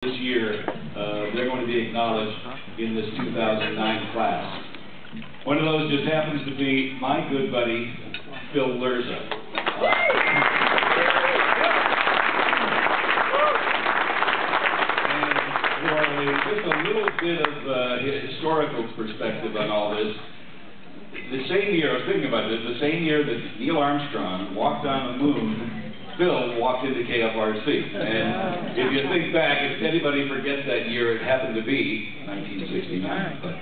This year, they're going to be acknowledged in this 2009 class. One of those just happens to be my good buddy, Phil Lerza. And for just a little bit of historical perspective on all this, the same year, I was thinking about this, the same year that Neil Armstrong walked on the moon, Phil walked into KFRC. And if you think back, if anybody forgets that year, it happened to be 1969. But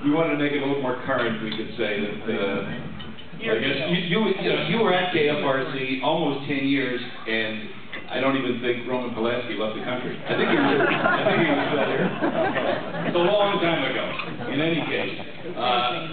we wanted to make it a little more current, we could say that, I guess you were at KFRC almost 10 years, and I don't even think Roman Polanski left the country. I think he was still here. It's a long time ago. In any case,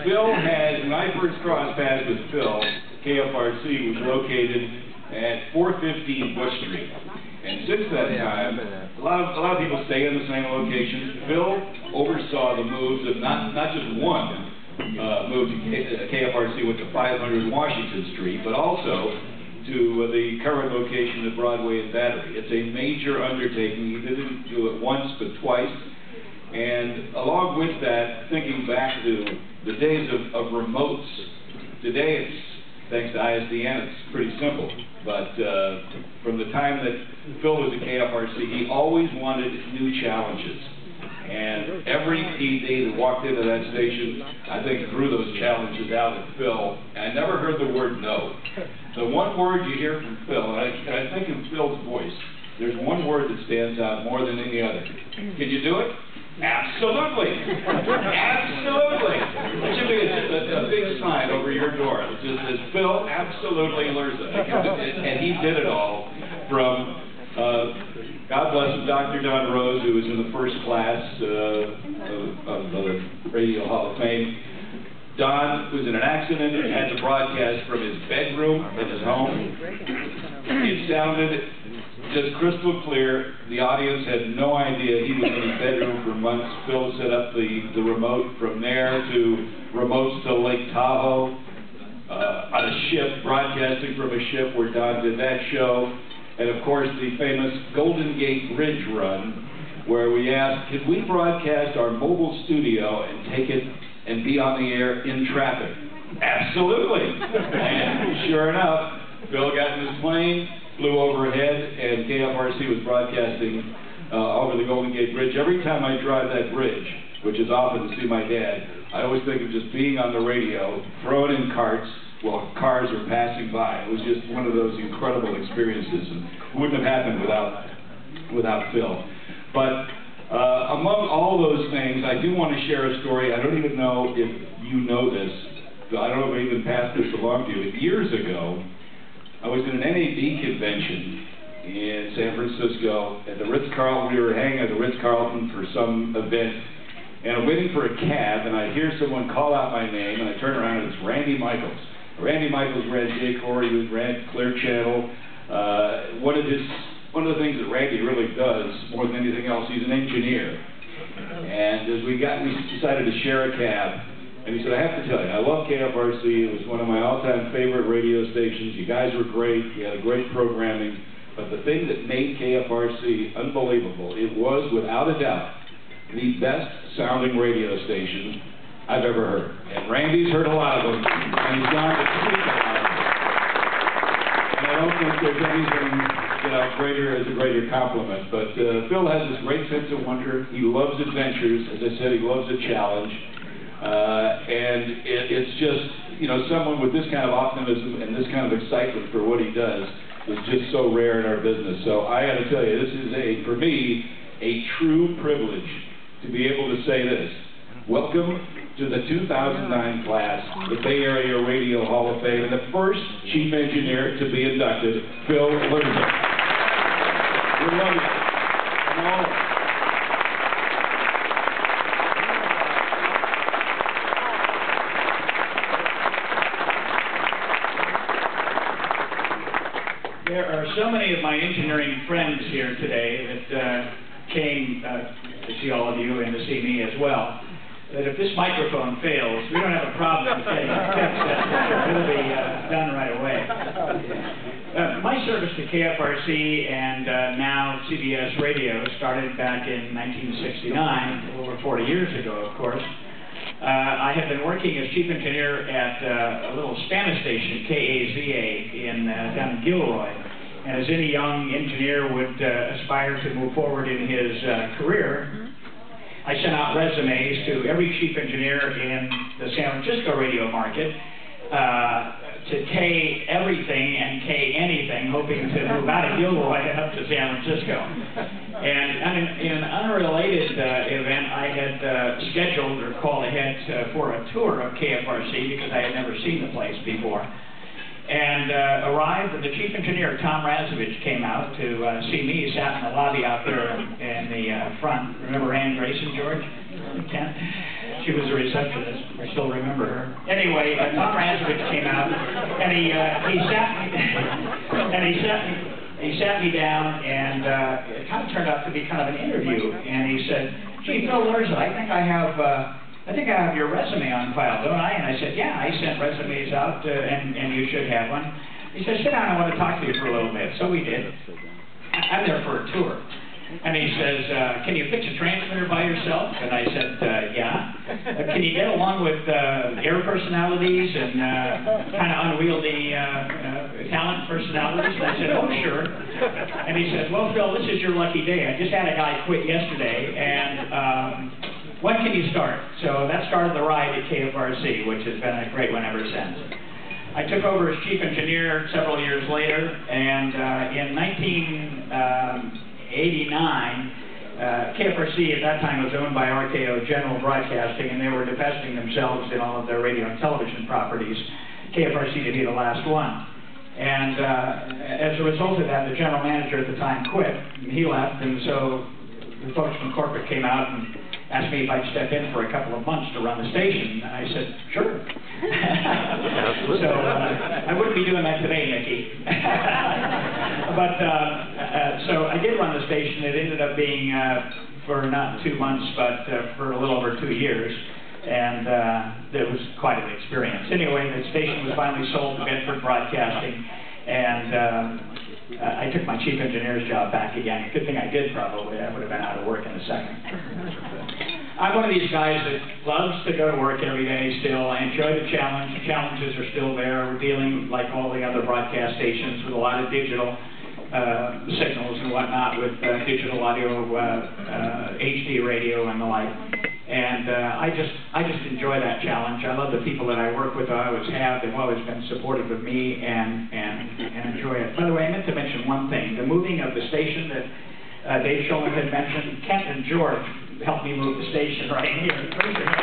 Phil had, when I first crossed paths with Phil, KFRC was located at 415 Bush Street. And since that time, a lot of people stay in the same locations. Phil oversaw the moves of not just one move to KFRC went to 500 Washington Street, but also to the current location at Broadway and Battery. It's a major undertaking. He didn't do it once, but twice. And along with that, thinking back to the days of remotes, today it's, thanks to ISDN, it's pretty simple. But from the time that Phil was at KFRC, he always wanted new challenges. And every PD that walked into that station, I think, threw those challenges out at Phil. And I never heard the word no. The one word you hear from Phil, and I think in Phil's voice, there's one word that stands out more than any other. Can you do it? Absolutely. Absolutely. It should be a big sign over your door that just says, Phil, absolutely Lerza. And he did it all from, God bless him, Dr. Don Rose, who was in the first class of the Radio Hall of Fame. Don was in an accident and had to broadcast from his bedroom in his home. It sounded just crystal clear. The audience had no idea he was in his bedroom for months. Phil set up the remote from there to remotes to Lake Tahoe on a ship, broadcasting from a ship where Don did that show. And of course, the famous Golden Gate Bridge run, where we asked, could we broadcast our mobile studio and take it and be on the air in traffic? Absolutely. And sure enough, Phil got in his plane, flew overhead, and KFRC was broadcasting over the Golden Gate Bridge. Every time I drive that bridge, which is often to see my dad, I always think of just being on the radio, throwing in carts while cars are passing by. It was just one of those incredible experiences, and it wouldn't have happened without Phil. But among all those things, I do want to share a story. I don't even know if you know this. I don't know if I even passed this along to you, but years ago, I was in an NAB convention in San Francisco at the Ritz-Carlton. We were hanging at the Ritz-Carlton for some event, and I'm waiting for a cab, and I hear someone call out my name, and I turn around, and it's Randy Michaels. Randy Michaels ran J-Corps, he ran Clear Channel. One of the things that Randy really does, more than anything else, he's an engineer. And as we decided to share a cab, and he said, I have to tell you, I love KFRC. It was one of my all-time favorite radio stations. You guys were great. You had a great programming. But the thing that made KFRC unbelievable, it was, without a doubt, the best-sounding radio station I've ever heard. And Randy's heard a lot of them, and he's gone to sleep a lot of them. And I don't think there's anything, greater as a greater compliment. But Phil has this great sense of wonder. He loves adventures. As I said, he loves a challenge. And it's just, someone with this kind of optimism and this kind of excitement for what he does is just so rare in our business. So I got to tell you, this is for me, a true privilege to be able to say this. Welcome to the 2009 class, the Bay Area Radio Hall of Fame, and the first chief engineer to be inducted, Phil Lerza. We love you. There are so many of my engineering friends here today that came to see all of you and to see me as well, that if this microphone fails, we don't have a problem getting a text. It'll be done right away. My service to KFRC and now CBS Radio started back in 1969, over 40 years ago, of course. I have been working as chief engineer at a little Spanish station, KAZA, down in Gilroy. And as any young engineer would aspire to move forward in his career, I sent out resumes to every chief engineer in the San Francisco radio market to K everything and K anything, hoping to move out of Gilroy up to San Francisco. And in an unrelated event, I had scheduled or called ahead for a tour of KFRC because I had never seen the place before. And arrived, and the chief engineer, Tom Razovich, came out to see me. He sat in the lobby out there in the front. Remember Ann Grayson, George? Ken? She was a receptionist. I still remember her. Anyway, Tom Razovich came out, and he sat me down, and it kind of turned out to be kind of an interview. And he said, "Gee, Phil Lerza, I think I have your resume on file, don't I?" And I said, "Yeah, I sent resumes out, and you should have one." He said, "Sit down, I want to talk to you for a little bit." So we did. I'm there for a tour. And he says, "Can you fix a transmitter by yourself?" And I said, "Yeah." "Can you get along with air personalities and kind of unwieldy talent personalities?" And I said, "Oh, sure." And he said, "Well, Phil, this is your lucky day. I just had a guy quit yesterday, and when can you start?" So that started the ride at KFRC, which has been a great one ever since. I took over as chief engineer several years later, and in 1989, KFRC at that time was owned by RKO General Broadcasting, and they were divesting themselves in all of their radio and television properties, KFRC to be the last one. And as a result of that, the general manager at the time quit, and he left, and so the folks from corporate came out and asked me if I'd step in for a couple of months to run the station, and I said, "Sure." So I wouldn't be doing that today, Mickey. But so I did run the station. It ended up being for not 2 months, but for a little over 2 years, and it was quite an experience. Anyway, the station was finally sold to Bedford Broadcasting, and I took my chief engineer's job back again. Good thing I did, probably. I would have been out of work in a second. I'm one of these guys that loves to go to work every day still. I enjoy the challenge. The challenges are still there. We're dealing, like all the other broadcast stations, with a lot of digital signals and whatnot, with digital audio, HD radio and the like. And I just enjoy that challenge. I love the people that I work with. I always have. They've always been supportive of me and enjoy it. By the way, I meant to mention one thing. The moving of the station that Dave Sholin had mentioned, Kent and George helped me move the station right here. Raise your hands.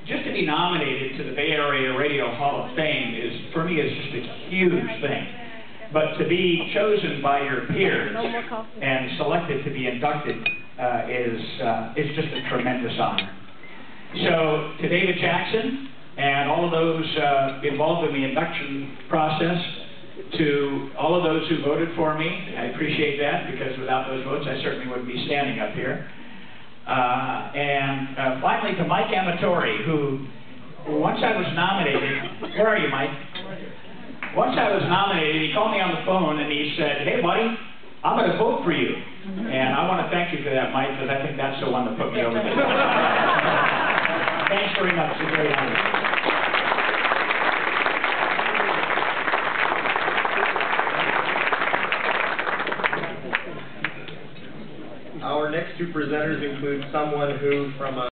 Just to be nominated to the Bay Area Radio Hall of Fame for me, is just a huge thing. But to be chosen by your peers and selected to be inducted is just a tremendous honor. So to David Jackson and all of those involved in the induction process, to all of those who voted for me, I appreciate that, because without those votes I certainly wouldn't be standing up here. And finally to Mike Amatori, who once I was nominated, where are you, Mike? Once I was nominated, he called me on the phone and he said, "Hey, buddy, I'm going to vote for you." And I want to thank you for that, Mike, because I think that's the one that put me over the top. Thanks very much. It's a great honor. Our next two presenters include someone who, from a